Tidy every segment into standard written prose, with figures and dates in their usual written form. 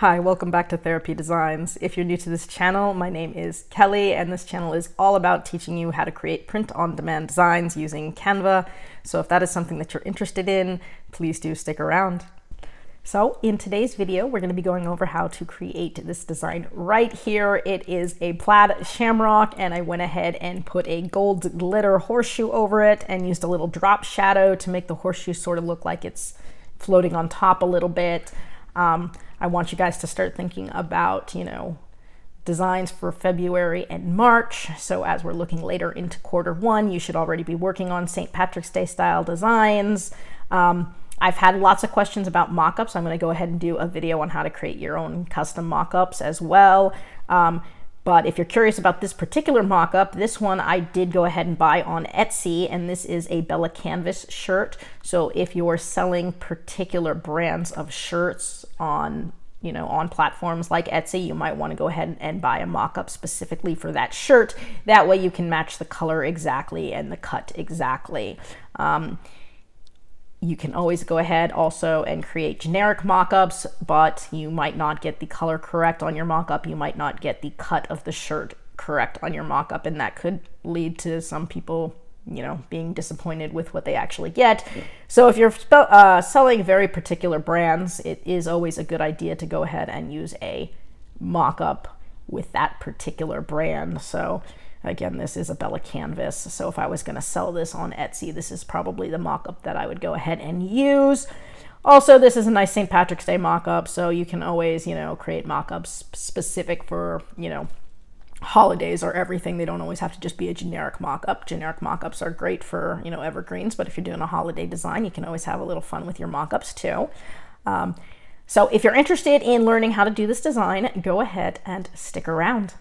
Hi, welcome back to Therapy Designs. If you're new to this channel, my name is Kelly, and this channel is all about teaching you how to create print-on-demand designs using Canva. So if that is something that you're interested in, please do stick around. So in today's video, we're going to be going over how to create this design right here. It is a plaid shamrock, and I went ahead and put a gold glitter horseshoe over it and used a little drop shadow to make the horseshoe sort of look like it's floating on top a little bit. I want you guys to start thinking about, designs for February and March. So as we're looking later into Q1, you should already be working on St. Patrick's Day style designs. I've had lots of questions about mockups. I'm going to go ahead and do a video on how to create your own custom mockups as well. But if you're curious about this particular mockup, this one I did go ahead and buy on Etsy, and this is a Bella Canvas shirt. So if you're selling particular brands of shirts on platforms like Etsy, you might want to go ahead and buy a mockup specifically for that shirt. That way you can match the color exactly and the cut exactly. You can always go ahead also and create generic mockups, but you might not get the color correct on your mockup. You might not get the cut of the shirt correct on your mockup, and that could lead to some people, being disappointed with what they actually get. So if you're selling very particular brands, it is always a good idea to go ahead and use a mockup with that particular brand. So again, this is a Bella Canvas. So if I was going to sell this on Etsy, this is probably the mockup that I would go ahead and use. Also, this is a nice St. Patrick's Day mockup, so you can always, create mockups specific for, holidays or everything. They don't always have to just be a generic mockup. Generic mockups are great for, evergreens, but if you're doing a holiday design, you can always have a little fun with your mockups too. So if you're interested in learning how to do this design, go ahead and stick around.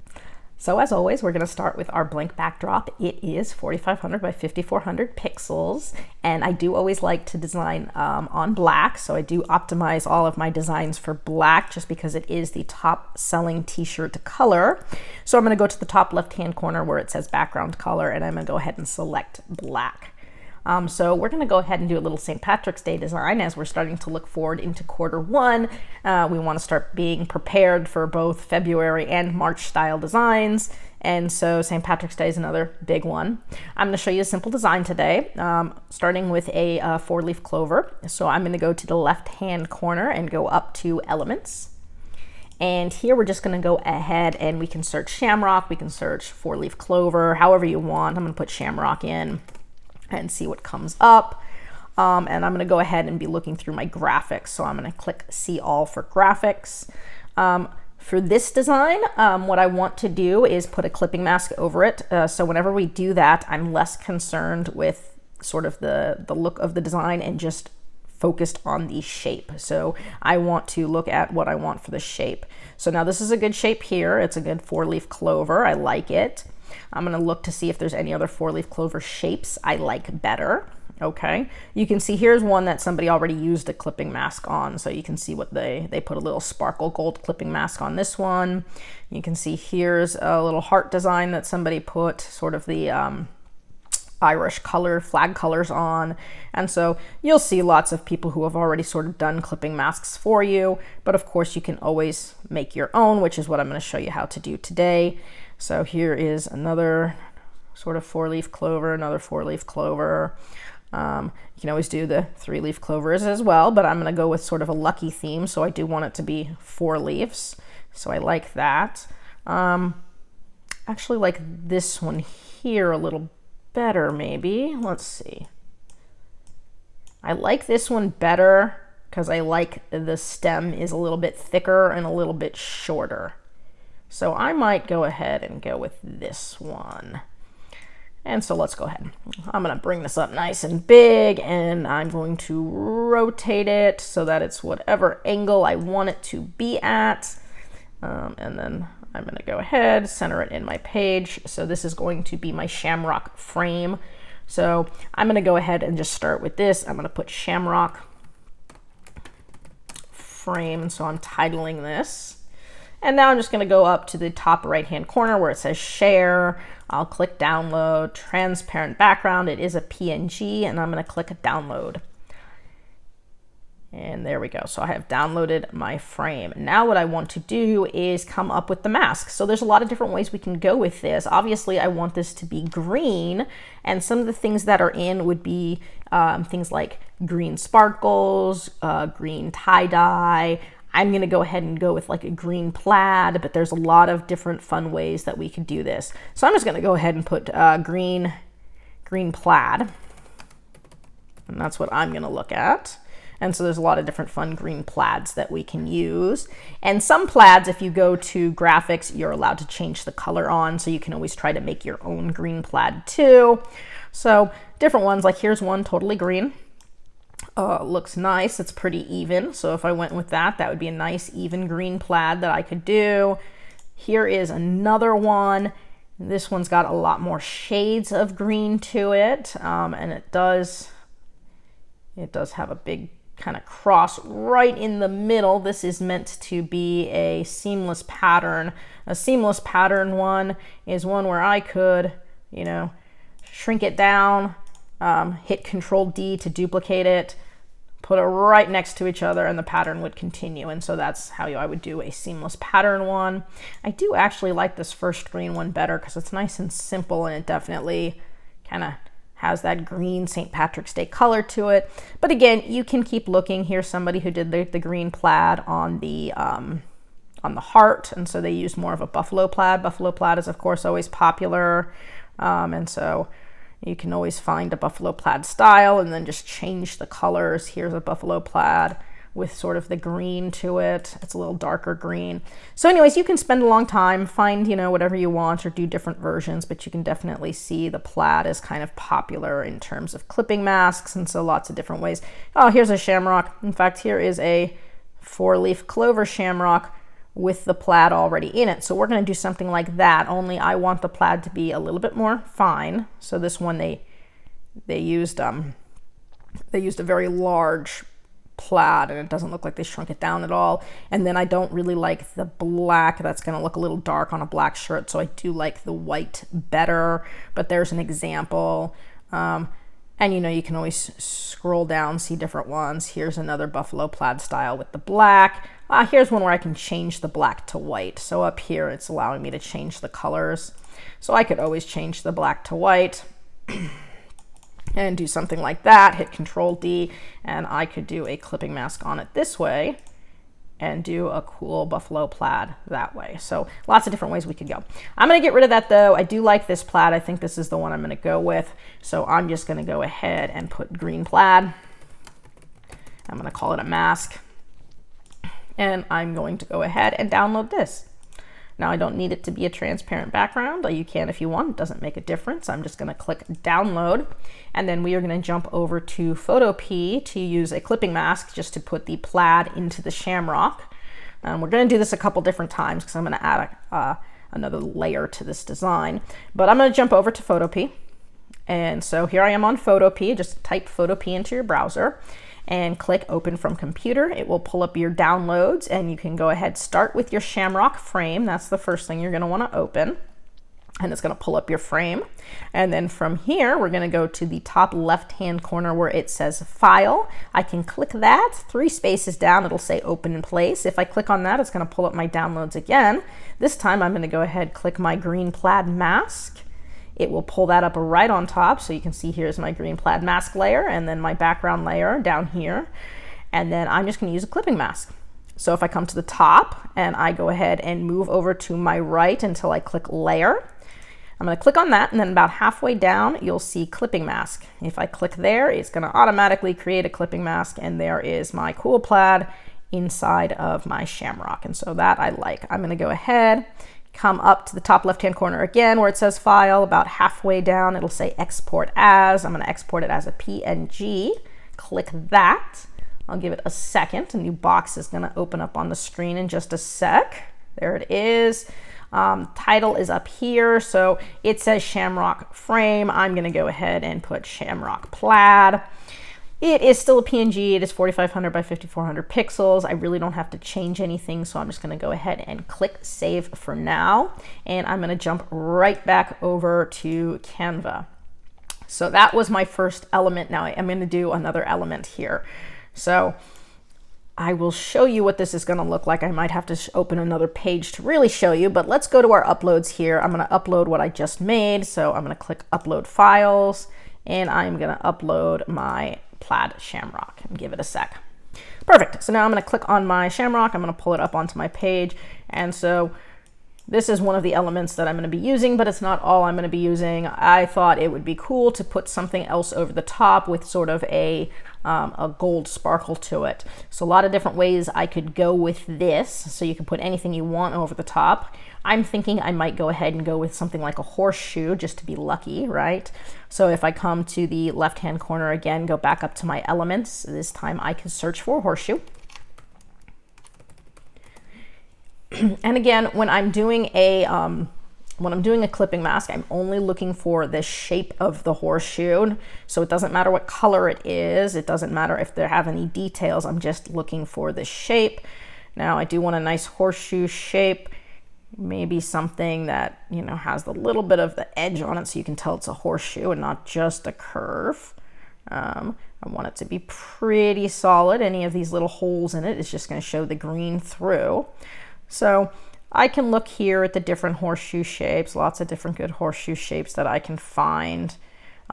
So as always, we're going to start with our blank backdrop. It is 4500 by 5400 pixels, and I do always like to design on black, so I do optimize all of my designs for black just because it is the top selling t-shirt color. So I'm going to go to the top left-hand corner where it says background color, and I'm going to go ahead and select black. So we're going to go ahead and do a little St. Patrick's Day design as we're starting to look forward into Q1. We want to start being prepared for both February and March style designs. And so St. Patrick's Day is another big one. I'm going to show you a simple design today, starting with a 4-leaf clover. So I'm going to go to the left-hand corner and go up to Elements. And here we're just going to go ahead and we can search shamrock, we can search 4-leaf clover, however you want. I'm going to put shamrock in and see what comes up. And I'm going to go ahead and be looking through my graphics. So I'm going to click See All for graphics. For this design, what I want to do is put a clipping mask over it. So whenever we do that, I'm less concerned with sort of the look of the design and just focused on the shape. So I want to look at what I want for the shape. So now this is a good shape here. It's a good 4-leaf clover. I like it. I'm going to look to see if there's any other 4-leaf clover shapes I like better. Okay, you can see here's one that somebody already used a clipping mask on, so you can see what they put a little sparkle gold clipping mask on this one. You can see here's a little heart design that somebody put sort of the Irish color, flag colors on. And so you'll see lots of people who have already sort of done clipping masks for you, but of course you can always make your own, which is what I'm going to show you how to do today. So here is another sort of 4-leaf clover, another 4-leaf clover. You can always do the 3-leaf clovers as well, but I'm going to go with sort of a lucky theme, so I do want it to be 4 leaves. So I like that. Actually like this one here a little better maybe. Let's see. I like this one better because I like the stem is a little bit thicker and a little bit shorter. So I might go ahead and go with this one. And so let's go ahead. I'm going to bring this up nice and big, and I'm going to rotate it so that it's whatever angle I want it to be at. And then I'm going to go ahead, center it in my page. So this is going to be my shamrock frame. So I'm going to go ahead and just start with this. I'm going to put shamrock frame. So I'm titling this. And now I'm just going to go up to the top right-hand corner where it says share. I'll click download, transparent background. It is a PNG, and I'm going to click download. And there we go. So I have downloaded my frame. Now what I want to do is come up with the mask. So there's a lot of different ways we can go with this. Obviously, I want this to be green, and some of the things that are in would be things like green sparkles, green tie-dye. I'm gonna go ahead and go with like a green plaid, but there's a lot of different fun ways that we could do this. So I'm just gonna go ahead and put green plaid, and that's what I'm gonna look at. And so there's a lot of different fun green plaids that we can use. And some plaids, if you go to graphics, you're allowed to change the color on, so you can always try to make your own green plaid too. So different ones, like here's one totally green. Looks nice, it's pretty even. So if I went with that, that would be a nice even green plaid that I could do. Here is another one. This one's got a lot more shades of green to it. And it does have a big kind of cross right in the middle. This is meant to be a seamless pattern. A seamless pattern one is one where I could, you know, shrink it down, hit Control D to duplicate it, put it right next to each other, and the pattern would continue. And so that's how I would do a seamless pattern one. I do actually like this first green one better because it's nice and simple, and it definitely kind of has that green St. Patrick's Day color to it. But again, you can keep looking. Here's somebody who did the green plaid on the heart, and so they used more of a buffalo plaid. Buffalo plaid is of course always popular, and so you can always find a buffalo plaid style and then just change the colors. Here's a buffalo plaid with sort of the green to it. It's a little darker green. So anyways, you can spend a long time, find, you know, whatever you want or do different versions, but you can definitely see the plaid is kind of popular in terms of clipping masks, and so lots of different ways. Oh, here's a shamrock. In fact, here is a 4-leaf clover shamrock with the plaid already in it. So we're gonna do something like that, only I want the plaid to be a little bit more fine. So this one, they used a very large plaid, and it doesn't look like they shrunk it down at all. And then I don't really like the black. That's going to look a little dark on a black shirt, so I do like the white better. But there's an example, and you know, you can always scroll down, see different ones. Here's another buffalo plaid style with the black. Here's one where I can change the black to white. So up here it's allowing me to change the colors, so I could always change the black to white and do something like that, hit Control D, and I could do a clipping mask on it this way and do a cool buffalo plaid that way. So lots of different ways we could go. I'm gonna get rid of that though. I do like this plaid. I think this is the one I'm gonna go with. So I'm just gonna go ahead and put green plaid. I'm gonna call it a mask. And I'm going to go ahead and download this. Now I don't need it to be a transparent background. You can if you want, it doesn't make a difference. I'm just gonna click download, and then we are gonna jump over to PhotoP to use a clipping mask just to put the plaid into the shamrock. We're gonna do this a couple different times because I'm gonna add another layer to this design. But I'm gonna jump over to PhotoP. And so here I am on PhotoP. Just type PhotoP into your browser and click open from computer. It will pull up your downloads, and you can go ahead, start with your shamrock frame. That's the first thing you're gonna wanna open. And it's gonna pull up your frame. And then from here, we're gonna go to the top left-hand corner where it says File. I can click that, 3 spaces down, it'll say Open in Place. If I click on that, it's gonna pull up my downloads again. This time I'm gonna go ahead, click my green plaid mask. It will pull that up right on top, so you can see here's my green plaid mask layer and then my background layer down here. And then I'm just gonna use a clipping mask. So if I come to the top and I go ahead and move over to my right until I click layer, I'm gonna click on that, and then about halfway down, you'll see clipping mask. If I click there, it's gonna automatically create a clipping mask, and there is my cool plaid inside of my shamrock. And so that I like. I'm gonna go ahead, come up to the top left-hand corner again where it says File. About halfway down, it'll say Export As. I'm gonna export it as a PNG. Click that. I'll give it a second. A new box is gonna open up on the screen in just a sec. There it is. Title is up here, so it says Shamrock Frame. I'm gonna go ahead and put Shamrock Plaid. It is still a PNG. It is 4500 by 5400 pixels. I really don't have to change anything, so I'm just gonna go ahead and click Save for now. And I'm gonna jump right back over to Canva. So that was my first element. Now I'm gonna do another element here. So I will show you what this is going to look like. I might have to open another page to really show you, but let's go to our uploads here. I'm going to upload what I just made. So I'm going to click upload files, and I'm going to upload my plaid shamrock and give it a sec. Perfect. So now I'm going to click on my shamrock. I'm going to pull it up onto my page. And so this is one of the elements that I'm going to be using, but it's not all I'm going to be using. I thought it would be cool to put something else over the top with sort of a gold sparkle to it. So a lot of different ways I could go with this. So you can put anything you want over the top. I'm thinking I might go ahead and go with something like a horseshoe just to be lucky, right? So if I come to the left-hand corner again, go back up to my elements, this time I can search for horseshoe. And again, when I'm doing a clipping mask, I'm only looking for the shape of the horseshoe. So it doesn't matter what color it is. It doesn't matter if they have any details. I'm just looking for the shape. Now I do want a nice horseshoe shape, maybe something that, you know, has a little bit of the edge on it so you can tell it's a horseshoe and not just a curve. I want it to be pretty solid. Any of these little holes in it is just going to show the green through. So I can look here at the different horseshoe shapes, lots of different good horseshoe shapes that I can find.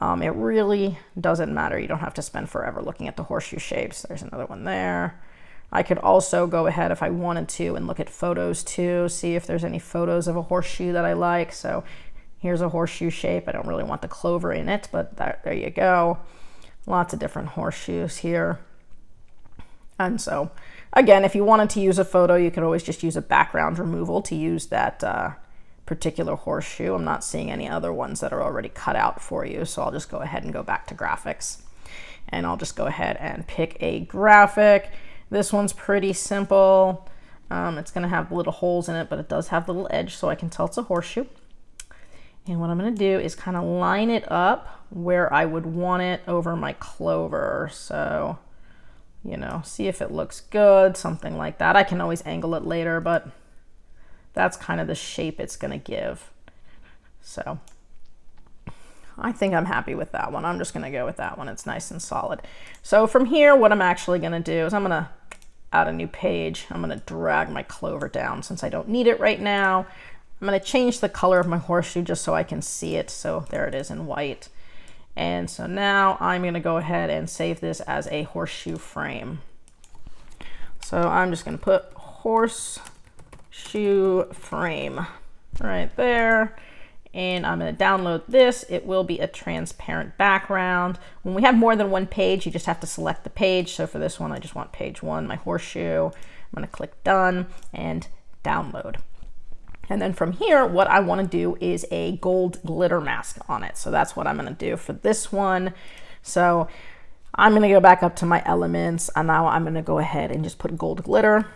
It really doesn't matter. You don't have to spend forever looking at the horseshoe shapes. There's another one there. I could also go ahead if I wanted to and look at photos too, see if there's any photos of a horseshoe that I like. So here's a horseshoe shape. I don't really want the clover in it, but there you go. Lots of different horseshoes here. And so again, if you wanted to use a photo, you could always just use a background removal to use that particular horseshoe. I'm not seeing any other ones that are already cut out for you, so I'll just go ahead and go back to graphics. And I'll just go ahead and pick a graphic. This one's pretty simple. It's going to have little holes in it, but it does have the little edge, so I can tell it's a horseshoe. And what I'm going to do is kind of line it up where I would want it over my clover. So, you know, see if it looks good, something like that. I can always angle it later, but that's kind of the shape it's going to give. So I think I'm happy with that one. I'm just going to go with that one. It's nice and solid. So from here, what I'm actually going to do is I'm going to add a new page. I'm going to drag my clover down since I don't need it right now. I'm going to change the color of my horseshoe just so I can see it. So there it is in white. And so now I'm going to go ahead and save this as a horseshoe frame. So I'm just going to put horseshoe frame right there. And I'm going to download this. It will be a transparent background. When we have more than one page, you just have to select the page. So for this one, I just want page 1, my horseshoe. I'm going to click done and download. And then from here, what I want to do is a gold glitter mask on it. So that's what I'm going to do for this one. So I'm going to go back up to my elements, and now I'm going to go ahead and just put gold glitter.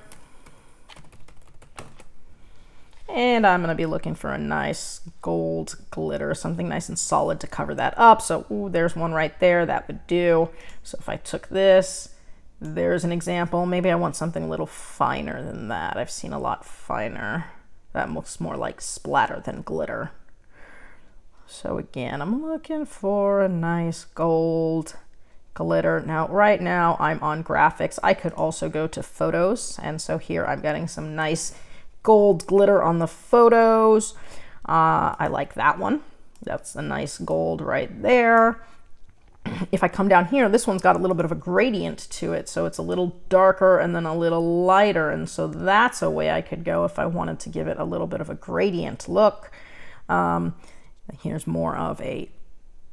And I'm going to be looking for a nice gold glitter, something nice and solid to cover that up. So ooh, there's one right there that would do. So if I took this, there's an example. Maybe I want something a little finer than that. I've seen a lot finer. That looks more like splatter than glitter. So again, I'm looking for a nice gold glitter. Now, right now I'm on graphics. I could also go to photos. And so here I'm getting some nice gold glitter on the photos. I like that one. That's a nice gold right there. If I come down here, this one's got a little bit of a gradient to it. So it's a little darker and then a little lighter. And so that's a way I could go if I wanted to give it a little bit of a gradient look. Here's more of a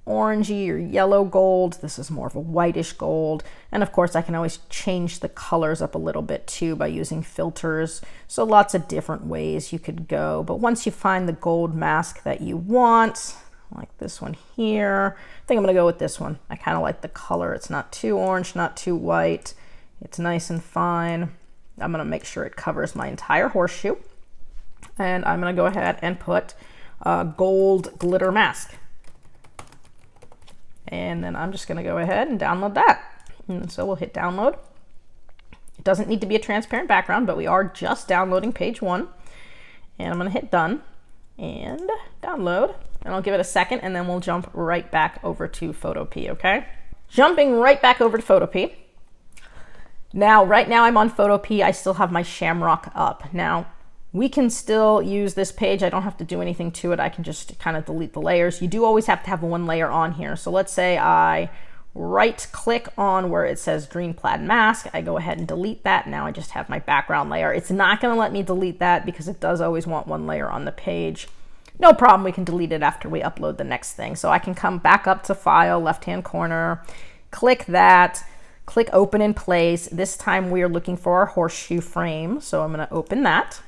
orangey or yellow gold. This is more of a whitish gold. And of course, I can always change the colors up a little bit too by using filters. So lots of different ways you could go. But once you find the gold mask that you want, like this one here, I think I'm going to go with this one. I kind of like the color. It's not too orange, not too white. It's nice and fine. I'm going to make sure it covers my entire horseshoe. And I'm going to go ahead and put a gold glitter mask. And then I'm just going to go ahead and download that. And so we'll hit download. It doesn't need to be a transparent background, but we are just downloading page 1. And I'm going to hit done and download. And I'll give it a second, and then we'll jump right back over to PhotoP, okay? Jumping right back over to PhotoP. Now, right now I'm on PhotoP. I still have my shamrock up. Now, we can still use this page. I don't have to do anything to it. I can just kind of delete the layers. You do always have to have one layer on here. So let's say I right click on where it says green plaid mask. I go ahead and delete that. Now I just have my background layer. It's not going to let me delete that because it does always want one layer on the page. No problem, we can delete it after we upload the next thing. So I can come back up to File, left-hand corner, click that, click Open in Place. This time we are looking for our horseshoe frame. So I'm going to open that.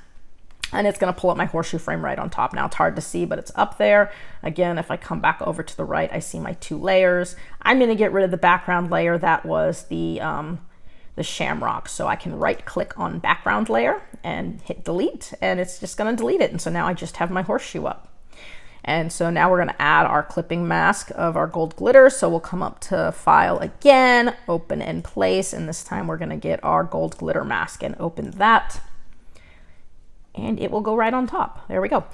And it's going to pull up my horseshoe frame right on top. Now it's hard to see, but it's up there. Again, if I come back over to the right, I see my 2 layers. I'm going to get rid of the background layer. That was the shamrock. So I can right click on background layer and hit delete, and it's just going to delete it. And so now I just have my horseshoe up. And so now we're going to add our clipping mask of our gold glitter. So we'll come up to File again, Open in Place, and this time we're going to get our gold glitter mask and open that. And it will go right on top. There we go.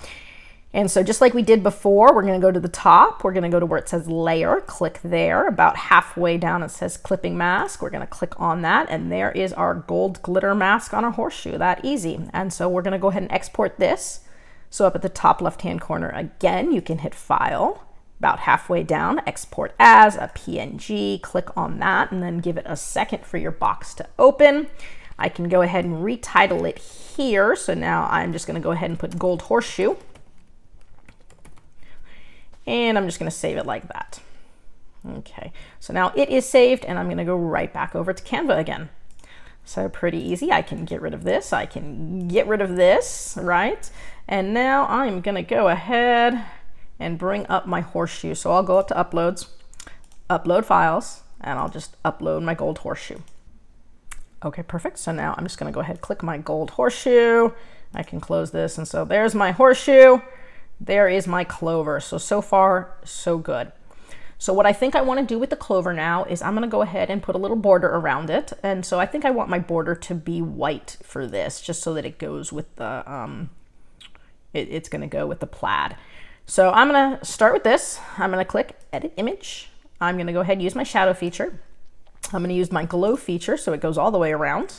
And so just like we did before, we're going to go to the top. We're going to go to where it says layer, click there. About halfway down it says clipping mask. We're going to click on that, and there is our gold glitter mask on our horseshoe. That easy. And so we're going to go ahead and export this. So up at the top left-hand corner again, you can hit File. About halfway down, export as a PNG. Click on that and then give it a second for your box to open. I can go ahead and retitle it here. So now I'm just going to go ahead and put gold horseshoe. And I'm just going to save it like that. Okay, so now it is saved, and I'm going to go right back over to Canva again. So pretty easy. I can get rid of this. I can get rid of this, right? And now I'm going to go ahead and bring up my horseshoe. So I'll go up to Uploads, Upload Files, and I'll just upload my gold horseshoe. Okay, perfect. So now I'm just going to go ahead and click my gold horseshoe. I can close this. And so there's my horseshoe. There is my clover. So far, so good. So what I think I want to do with the clover now is I'm going to go ahead and put a little border around it. And so I think I want my border to be white for this, just so that it goes with the, it's going to go with the plaid. So I'm going to start with this. I'm going to click Edit Image. I'm going to go ahead and use my shadow feature. I'm going to use my glow feature so it goes all the way around.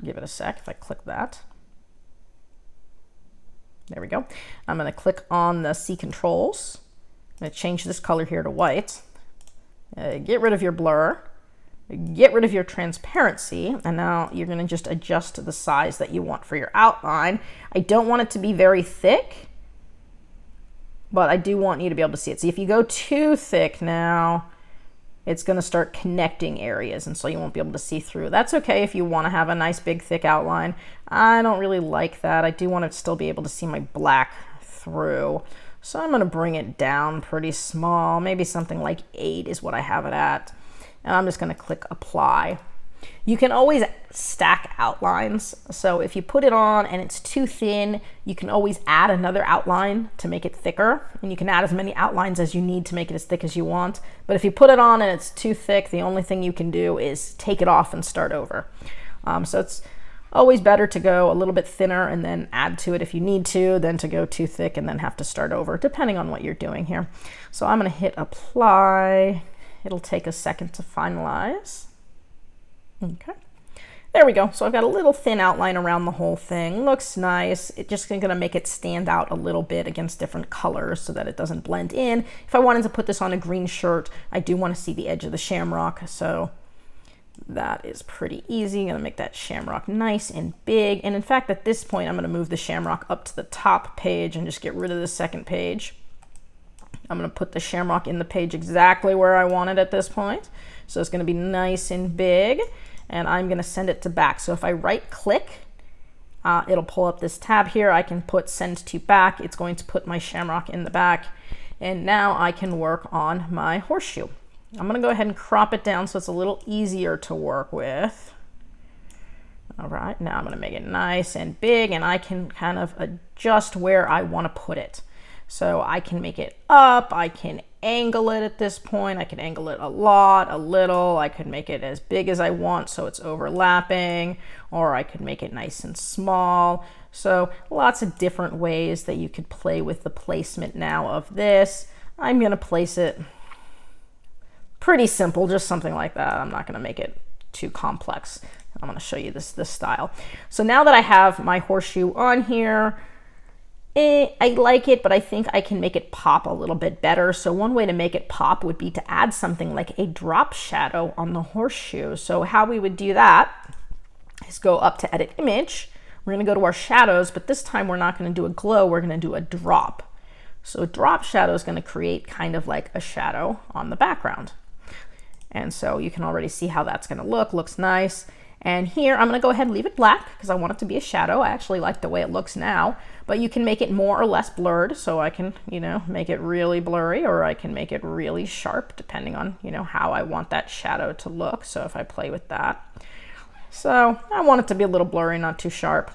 Give it a sec if I click that. There we go. I'm going to click on the C controls. I'm going to change this color here to white. Get rid of your blur. Get rid of your transparency. And now you're going to just adjust the size that you want for your outline. I don't want it to be very thick, but I do want you to be able to see it. See, if you go too thick now, it's going to start connecting areas, and so you won't be able to see through. That's okay if you want to have a nice big thick outline. I don't really like that. I do want to still be able to see my black through. So I'm going to bring it down pretty small. Maybe something like 8 is what I have it at. And I'm just going to click Apply. You can always stack outlines. So if you put it on and it's too thin, you can always add another outline to make it thicker. And you can add as many outlines as you need to make it as thick as you want. But if you put it on and it's too thick, the only thing you can do is take it off and start over. So it's always better to go a little bit thinner and then add to it if you need to, than to go too thick and then have to start over, depending on what you're doing here. So I'm going to hit Apply. It'll take a second to finalize. Okay, there we go. So I've got a little thin outline around the whole thing. Looks nice. It's just going to make it stand out a little bit against different colors so that it doesn't blend in. If I wanted to put this on a green shirt, I do want to see the edge of the shamrock. So that is pretty easy. I'm going to make that shamrock nice and big. And in fact, at this point, I'm going to move the shamrock up to the top page and just get rid of the second page. I'm going to put the shamrock in the page exactly where I want it at this point. So it's going to be nice and big, and I'm going to send it to back. So if I right click, it'll pull up this tab here. I can put send to back. It's going to put my shamrock in the back. And now I can work on my horseshoe. I'm going to go ahead and crop it down so it's a little easier to work with. All right, now I'm going to make it nice and big, and I can kind of adjust where I want to put it. So I can make it up, I can angle it at this point, I can angle it a lot, a little, I could make it as big as I want so it's overlapping, or I could make it nice and small. So lots of different ways that you could play with the placement now of this. I'm going to place it pretty simple, just something like that. I'm not going to make it too complex. I'm going to show you this style. So now that I have my horseshoe on here, I like it, but I think I can make it pop a little bit better. So one way to make it pop would be to add something like a drop shadow on the horseshoe. So how we would do that is go up to Edit Image. We're going to go to our shadows, but this time we're not going to do a glow. We're going to do a drop. So a drop shadow is going to create kind of like a shadow on the background. And so you can already see how that's going to look. Looks nice. And here I'm going to go ahead and leave it black because I want it to be a shadow. I actually like the way it looks now, but you can make it more or less blurred. So I can, make it really blurry, or I can make it really sharp depending on, how I want that shadow to look. So if I play with that. So I want it to be a little blurry, not too sharp.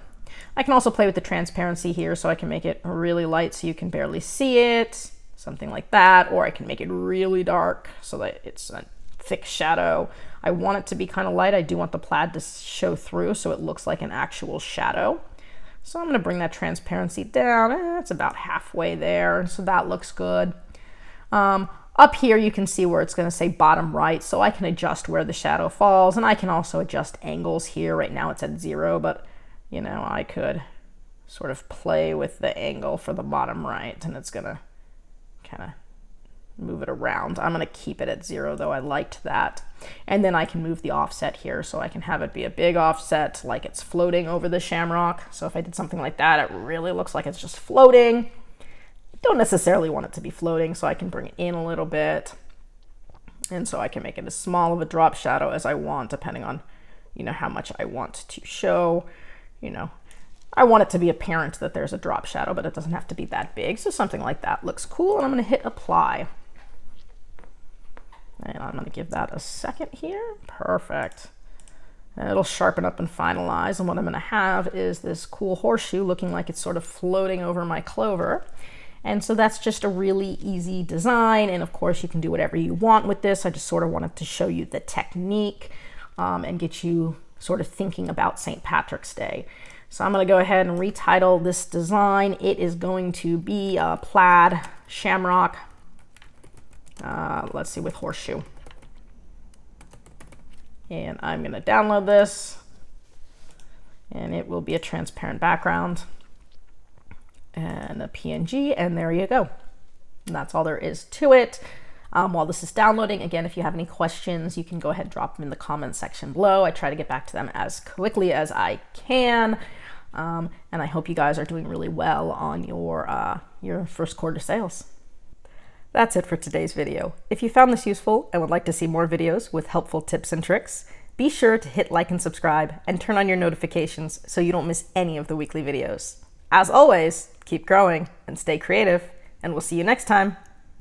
I can also play with the transparency here, so I can make it really light so you can barely see it, something like that. Or I can make it really dark so that it's a thick shadow. I want it to be kind of light. I do want the plaid to show through so it looks like an actual shadow. So I'm going to bring that transparency down. It's about halfway there, so that looks good. Up here you can see where it's going to say bottom right, so I can adjust where the shadow falls, and I can also adjust angles here. Right now it's at 0, but I could sort of play with the angle for the bottom right, and it's going to kind of move it around. I'm going to keep it at 0 though. I liked that. And then I can move the offset here, so I can have it be a big offset like it's floating over the shamrock. So if I did something like that, it really looks like it's just floating. Don't necessarily want it to be floating, so I can bring it in a little bit. And so I can make it as small of a drop shadow as I want, depending on, how much I want to show. I want it to be apparent that there's a drop shadow, but it doesn't have to be that big. So something like that looks cool. And I'm going to hit apply. And I'm going to give that a second here. Perfect. And it'll sharpen up and finalize. And what I'm going to have is this cool horseshoe looking like it's sort of floating over my clover. And so that's just a really easy design. And of course you can do whatever you want with this. I just sort of wanted to show you the technique and get you sort of thinking about St. Patrick's Day. So I'm going to go ahead and retitle this design. It is going to be a plaid shamrock. Let's see, with horseshoe. And I'm going to download this, and it will be a transparent background and a PNG, and there you go. And that's all there is to it. While this is downloading, again, if you have any questions, you can go ahead and drop them in the comment section below. I try to get back to them as quickly as I can. And I hope you guys are doing really well on your first quarter sales. That's it for today's video. If you found this useful and would like to see more videos with helpful tips and tricks, be sure to hit like and subscribe and turn on your notifications so you don't miss any of the weekly videos. As always, keep growing and stay creative, and we'll see you next time.